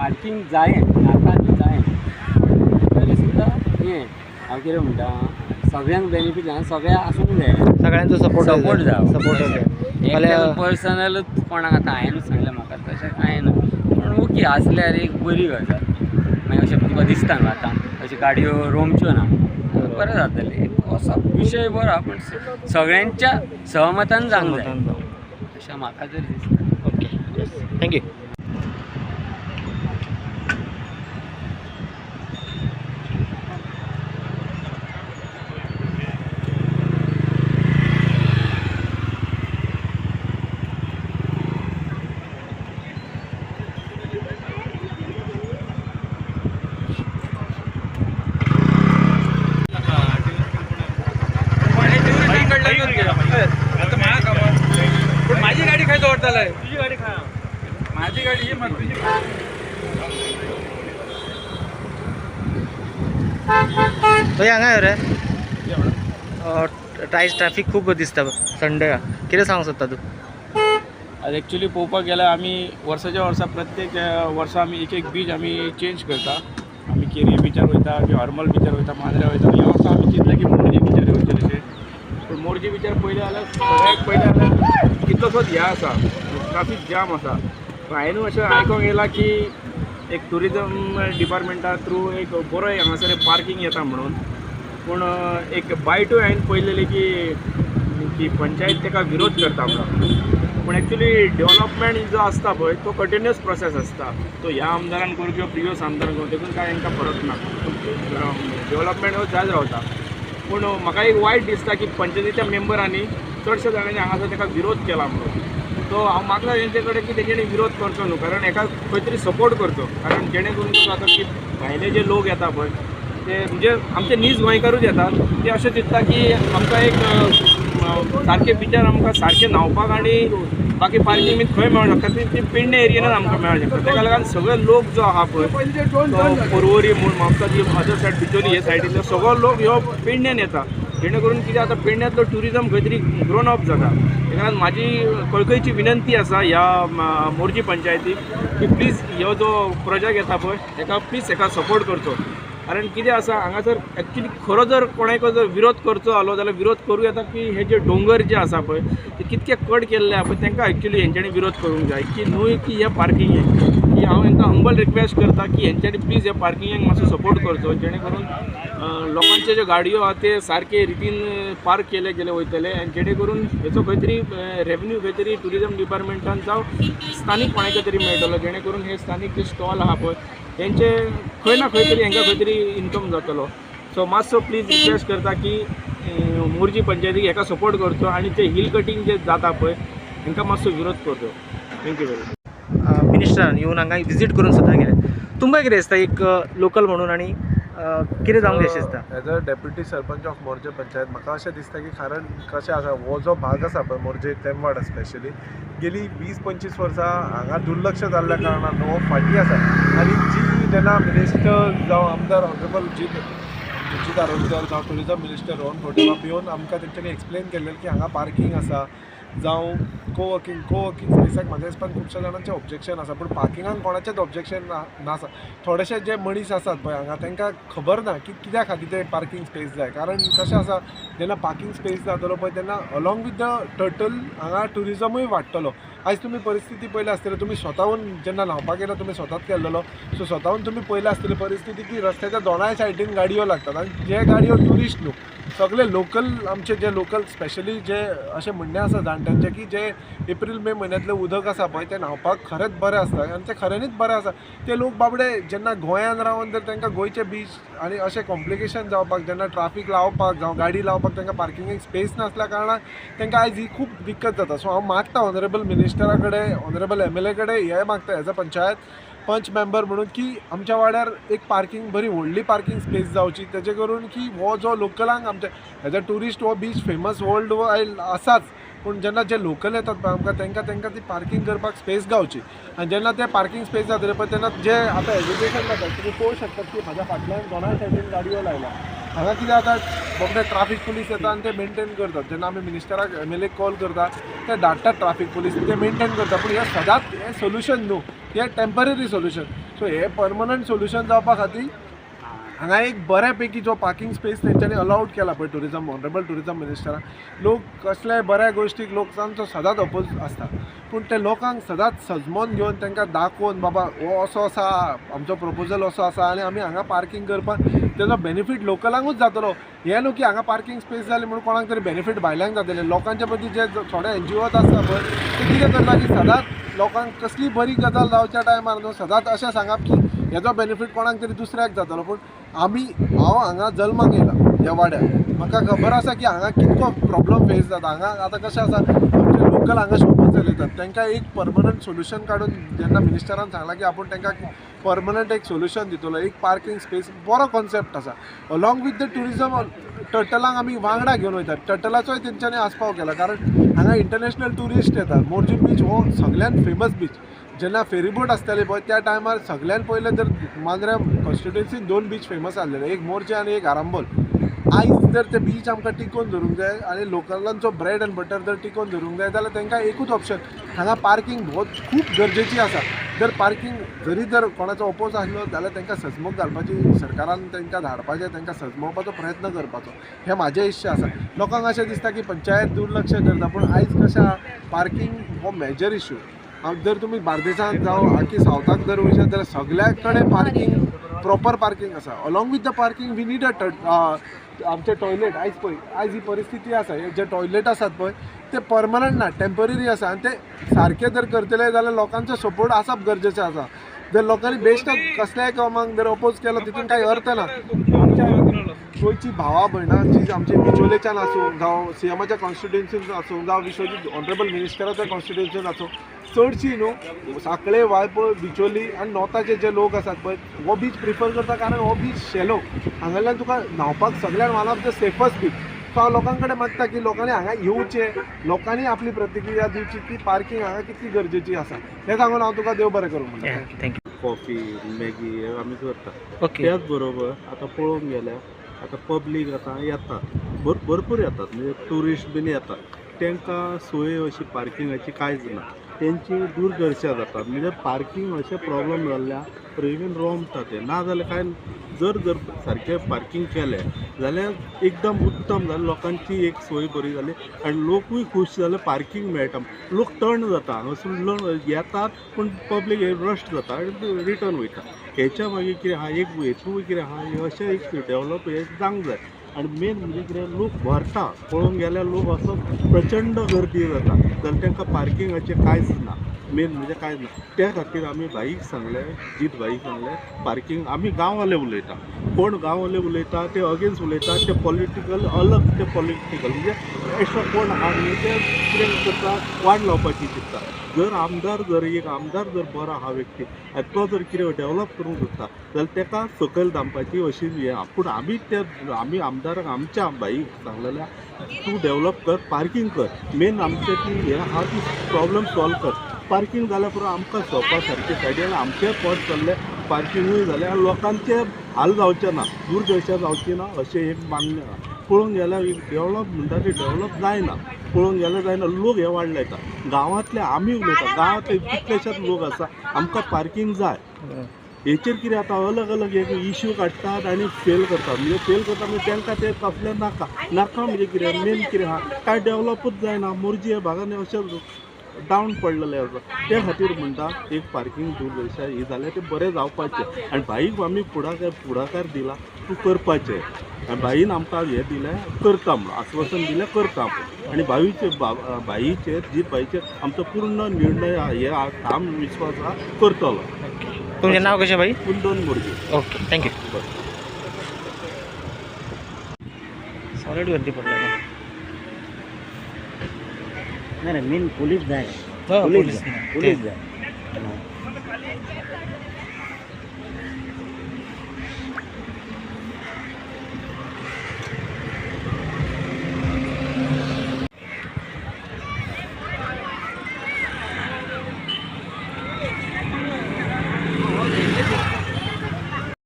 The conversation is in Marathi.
पार्किंग जायें नाका न्ही जायें तरी सुद्दां हें हांव कितें म्हणटा सगळ्यांक बेनिफीट जाय सगळ्या आसूंक जाय सगळ्यांचो सपोर्ट जाय पर्सनलूच कोणाक आतां हांवेंनूच सांगलें म्हाका तशें कांय ना पूण ओके आसल्यार एक बरी गजाल मागीर अशें तुमकां दिसता न्हू आतां अश्यो गाडयो रोमच्यो ना बरें जातलें असो विशय बरो पूण सगळ्यांच्या सहमतान जावंक जाय अशें म्हाका तरी दिसता. Okay thank you. माझी गाडी खाय दवरतालय तुझी गाडी खा माझी गाडी ही मग तुझी भाई हांगा रे ट्रॅफिक खूब दिसता संडे कितें सांगूंक सोदता तूं? आज एक्चुअली पळोवपाक गेल्यार आमी वर्साच्या वर्सा प्रत्येक वर्सा आमी एक बीच आमी चेंज करता. आमी केरी बिचार वयता हरमल बिचार वयता मांद्र्या वयता. ह्या वर्सा आमी चिंतलें की मोरजी बिचार येवचें अशें पूण मोरजी बिचार पयलें जाल्यार सगळ्याक पयलें जाल्यार कितलोसोच ह्या आसा ट्राफीक जाम आसा. हांवें अशें आयकोंक येयलां की एक टुरिजम डिपार्टमेंटा थ्रू एक बरो हांगासर पार्किंग येता म्हणून पूण एक बायटूय हांवें पळयलेली की पंचायत ताका विरोध करता म्हणून पूण एक्चुली डेवलपमेंट जो आसता पळय तो कंटिन्युअस प्रोसेस आसता. तो ह्या आमदारान करूं किंवा प्रिवियस आमदारान करूं देखून कांय तांकां फरक ना डेवलपमेंट हो जायत रावता. पूण म्हाका एक वायट दिसता की पंचायतीच्या मेंबरांनी चडशे जाणांनी हांगासर ताका विरोध केला म्हणून. तो हांव मागता तेंचे कडेन की तेंच्यांनी विरोध करचो न्हू कारण एका खंय तरी सपोर्ट करचो कारण जेणे करून कसो जाता की भायले जे लोक येता पळय ते म्हणजे आमचे नीज गोंयकारूच येतात ते अशें चिंतता की आमकां एक सारके बिचार आमकां सारके न्हांवपाक आनी बाकी पार्किंग बी खंय मेळूंक शकता ती पेडणे एरियेनूच आमकां मेळूंक शकता. ताका लागून सगळे लोक जो आहा पळय तो पर्वरी म्हूण म्हापसा जी अदर सायड बिचोली हे सायडींतलो सगळो लोक ह्यो पेडण्यान येता जेणे करून कितें जाता पेडण्यांतलो ट्युरिजम खंय तरी ग्रोन अप जाता. ताका लागून म्हाजी कळकळीची विनंती आसा ह्या मोरजी पंचायतीक की प्लीज ह्यो जो प्रोजेक्ट येता पळय ताका प्लीज ताका सपोर्ट करचो कारण कितें आसा हांगासर एक्चुली खरो जर कोणाको जर विरोध करचो जालो जाल्यार विरोध करूं येता की हे जे डोंगर जे आसा पळय ते कितके कट केल्ले आहा पळय तांकां एक्चुली हेंच्यांनी विरोध करूंक जाय की न्हय की हे पार्किंगेक की हांव हांकां हंबल रिक्वेस्ट करता की हेंच्यांनी प्लीज हे पार्किंगेक मातसो सपोर्ट करचो जेणे करून लोकांचे ज्यो गाडयो आहा ते सारके रितीन पार्क केले गेले वयतले आनी जेणे करून हेचो खंय तरी रेवन्यू खंय तरी ट्युरिजम डिपार्टमेंटान जावं स्थानीक कोणाक तरी मेळटलो जेणे करून हे स्थानीक जे स्टॉल आहा पळय तेंचे खंय ना खंय तरी हांकां खंय तरी इन्कम जातलो. सो मातसो प्लीज रिक्वेस्ट करता की मोरजी पंचायतीक हेका सपोर्ट करचो आनी ते हिल कटींग जे जाता पळय हांकां मातसो विरोध करचो. Thank you very much. मिनिस्टरान येवन हांगा विजीट करून सुद्दां गेले. तुमकां कितें दिसता एक लोकल म्हणून आनी कितें जावंक जाय अशें दिसता? As a deputy sarpanch of Morje panchayat म्हाका अशें दिसता की कारण कशें आसा हो जो भाग आसा पळय मोरजे तेमवाड स्पेशली गेली 20-25 वर्सां हांगा दुर्लक्ष जाल्ल्या कारणान हो फाटी आसा आनी जी जेन्ना मिनिस्टर जावं आमदार ऑनरेबल जी दारोडकर जावं टुरिजम मिनिस्टर रोहन खंवटेराप येवन आमकां तेंच्यांनी एक्सप्लेन केल्लें की हांगा पार्किंग आसा जावं कोवर्किंग स्पेसाक म्हाज्या हिसपान खुबश्या जाणांचें ऑब्जेक्शन आसा पूण पार्किंगान कोणाचेंच ऑब्जेक्शन नासा. थोडेशे जे मनीस आसात पळय हांगा तांकां खबर ना की कित्या खातीर ते पार्किंग स्पेस जाय कारण कशें आसा जेन्ना पार्किंग स्पेस जातलो पळय तेन्ना अलॉंग वीथ द टोटल हांगा ट्युरिजमूय वाडटलो. आयज तुमी परिस्थिती पळयली आसतली तुमी स्वताहून जेन्ना न्हांवपाक गेला तुमी स्वताच गेल्लो सो स्वताहून तुमी पळयली आसतली परिस्थिती की रस्त्याच्या दोनाय सायडीन गाडयो लागतात आनी जे गाडयो ट्युरिस्ट न्हू सगळे लोकल आमचे जे लोकल स्पेशली जे अशें म्हणणें आसा जाणट्यांचें की जे एप्रील मे म्हयन्यांतलें उदक आसा पळय तें न्हांवपाक खरेंच बरें आसता आनी तें खऱ्यांनीच बरें आसा. ते लोक बाबडे जेन्ना गोंयांत रावन जर तांकां गोंयचे बीच आनी अशें कॉम्प्लिकेशन जावपाक जेन्ना ट्राफीक लावपाक जावं गाडी लावपाक तांकां पार्किंगेक स्पेस नासल्या कारणान तांकां आयज ही खूब दिक्कत जाता. सो हांव मागता ऑनरेबल मिनिस्टरा कडेन ऑनरेबल MLA कडेन हें मागता एज अ पंचायत पंच मेंबर म्हणून की आमच्या वाड्यार एक पार्किंग बरी व्हडली पार्किंग स्पेस जावची तेजे करून की हो जो लोकलांक आमच्या एज अ ट्युरिस्ट हो बीच फेमस वर्ल्ड वायड आसाच पूण जेन्ना जे लोकल येतात पळय आमकां तांकां ती पार्किंग करपाक स्पेस गावची आनी जेन्ना ते पार्किंग स्पेस जातले पळय तेन्ना जे आतां एज्युकेशन जाता तुमी पळोवंक शकतात की म्हाज्या फाटल्यान दोनाय सायडीन गाडयो लायला हांगा कितें जाता फक्त ट्राफीक पुलीस येता आनी ते मेंटेन करतात. जेन्ना आमी मिनिस्टराक MLA कॉल करता ते धाडटात ट्राफीक पुलीस ते मेंटेन करता. पूण हे सदांच हे सोल्युशन न्हू, हे टेम्पररी सोल्युशन. सो हे परमनंट सोल्युशन जावपा खातीर हांगा एक बऱ्यापैकी जो पार्किंग स्पेस तेंच्यांनी अलाउड केला पळय टुरिजम ऑनरेबल टुरिजम मिनिस्टरान, लोक कसल्याय बऱ्या गोश्टीक लोक तांचो सदांच अपोज आसता. पूण ते लोकांक सदांच सजमोन घेवन तांकां दाखोवन बाबा हो असो आसा, आमचो प्रपोजल असो आसा आनी आमी हांगा पार्किंग करपाक तेजो बेनिफीट लोकलांकूच जातलो. हे न्हू की हांगा पार्किंग स्पेस जाली म्हणून कोणाक तरी बेनिफीट भायल्यांक जातलें. लोकांच्या मदीं जे थोडे NGO आसता पळय ते कितें करता की सदांच लोकांक कसली बरी गजाल जावच्या टायमार न्हू सदांच अशें सांगप की हेजो बेनिफीट कोणाक तरी दुसऱ्याक जातलो. पूण हांव हांगा जल्माक येयला ह्या वाड्यार, म्हाका खबर आसा की हांगा कितको प्रॉब्लम फेस जाता. हांगा आतां कशें आसा आमचे लोकल हांगा शॉपां चलयतात तांकां एक परमनंट सोल्युशन काडून जेन्ना मिनिस्टरान सांगलां की आपूण तांकां परमनंट एक सोल्युशन दितलो, एक पार्किंग स्पेस बरो कॉन्सेप्ट आसा. अलॉंग विथ द टुरिजम टर्टलांक आमी वांगडा घेवन वयतात. टर्टलाचोय तेंच्यांनी आस्पाव केला कारण हांगा इंटरनॅशनल टुरिस्ट येतात. मोर्जीम बीच हो सगळ्यान फेमस बीच. जेन्ना फेरीबोट आसताली पळय त्या टायमार सगळ्यान पयलें तर मांद्र्या कॉन्स्टिट्युएन्सीन 2 बीच फेमस आसलेले, एक मोर्जे आनी एक आरांबोल. आयज जर ते बीच आमकां टिकोवन धरूंक जाय आनी लोकलांचो ब्रेड एंड बटर जर टिकोवन धरूंक जाय जाल्यार तांकां एकूच ऑप्शन हांगा पार्किंग खूब गरजेची आसा. जर पार्किंग जरी जर कोणाचो अपोज आसलो जाल्यार तांकां सजमूक घालपाची, सरकारान तांकां धाडपाचें, तांकां सजमोवपाचो प्रयत्न करपाचो हें म्हाजें इश्य आसा. लोकांक अशें दिसता की पंचायत दुर्लक्ष करता पूण आयज कशें आसा पार्किंग हो मेजर इश्यू. जर तुमी बार्देसांत जावं आख्खी सावथाक जर वयशात जाल्यार सगळ्या कडेन पार्किंग प्रॉपर पार्किंग आसा. Along with the parking we need आमचे टॉयलेट. आयज ही परिस्थिती आसा, हे जे टॉयलेट आसात पळय ते परमनंट ना, टेम्पररी आसा आनी ते सारके जर करतले जाल्यार लोकांचो सपोर्ट आसप गरजेचें आसा. जर लोकांनी बेश्ट कसल्याय कामाक जर अपोज केलो तितून कांय अर्थ ना. गोंयची भावा भयणां जी आमची बिचोलेच्यान आसूं जावं CMच्या कॉन्स्टिट्युएन्सीन आसूं जावं विश्वजीत ऑनरेबल मिनिस्टराच्या कॉन्स्टिट्युएन्सीन आसूं चडशीं न्हू सांकळे, वाळपय, बिचोली आनी नॉर्थाचे जे लोक आसात पळय हो बीच प्रिफर करता कारण हो बीच शेलो. हांगाल्यान तुका न्हांवपाक सगळ्यान one of the safest beach. So हांव लोकां कडेन मागता की लोकांनी हांगा येवचें, लोकांनी आपली प्रतिक्रिया दिवची की पार्किंग हांगा कितली गरजेची आसा हें सांगून हांव तुका देव बरें करूं म्हणटा. थँक्यू. कॉफी मॅगी हे आमी करता. ओके. त्याच बरोबर आतां पळोवंक गेल्यार आतां पब्लीक आतां येतात भरपूर येतात म्हणजे टुरिस्ट बीन येतात. तांकां सोय अशी पार्किंगाची कांयच ना, तेंची दुर्दर्शा जाता. म्हणजे पार्किंग अशें प्रॉब्लम जाल्ल्या रेल्वेन रोमता ते ना जाल्यार कांय जर सारकें पार्किंग केलें जाल्यार एकदम उत्तम जालें. लोकांची एक सोय बरी जाली आनी लोकूय खूश जाले, पार्किंग मेळटा. लोक टर्न जाता हांगासून येतात पूण पब्लीक रस्ट जाता आनी रिटर्न वयता. हेच्या मागीर कितें आहा एक हेतू कितें आहा अशें एक डेवलप हे जावंक जाय. आनी मेन म्हणजे कितें लोक भरता पळोवंक गेल्यार लोक असो प्रचंड गर्दी जाता जाल्यार तांकां पार्किंगाचें कांयच ना. मेन म्हणजे कांयच ना. त्या खातीर आमी भाईक सांगलें, जीत भाईक सांगलें पार्किंग आमी गांववाले उलयता. कोण गांववाले उलयता ते अगेन्स्ट उलयता, ते पॉलिटिकल अलग, ते पॉलिटिकल म्हणजे एक्स्ट्रा कोण आहा न्ही ते कितें करता वाट लावपाची चिंतता. जर एक आमदार जर बरो आहा व्यक्ती आनी तो जर कितें डेवलप करूंक सोदता जाल्यार ताका सकयल धांवपाची अशी हें. पूण आमी आमदाराक आमच्या भाईक सांगलेल्या तूं डेवलप कर, पार्किंग कर. मेन आमचें ती हें आहा ती प्रॉब्लम सॉल्व कर. पार्किंग जाल्या पुरो आमकां शॉपां सारके सायडीन आमचें पोट चल्लें, पार्किंगूय जालें आनी लोकांचे हाल जावचे ना, दुर्दशा जावची ना अशें एक मान्य आहा. पळोवंक गेल्यार डेवलप म्हणटा ती डेवलप जायना. पळोवंक गेल्यार जायना. लोक हे वाडले येता गांवांतले आमी उलयता, गांवांतले कितलेशेच लोक आसा आमकां पार्किंग जाय. हेचेर कितें आतां अलग अलग एक इश्यू काडटात आनी फेल करतात. म्हणजे फेल करता म्हणजे तांकां ते कसलें नाका म्हणजे कितें मेन कितें आहा कांय डेवलपूच जायना. मोरजी ह्या भागांनी अशें डावन पडलेले आसा. त्या खातीर म्हणटा एक पार्किंग दुर्दशा ही जाल्यार तें बरें जावपाचें. आनी भाईक आमी फुडाकार दिला तूं करपाचें. आनी भाईन आमकां हें दिलें करता म्हणून आश्वासन दिलें करता. आनी भाईचेर जीत भाईचेर आमचो पूर्ण निर्णय हे ठाम विश्वास आहा करतलो. तुमचें नांव कशें भाई? कुंदन मोरजी. Okay thank you. सॉलिड गर्दी पडली. नाही मेन पोलीस जाय, पोलीस पोलीस जाय.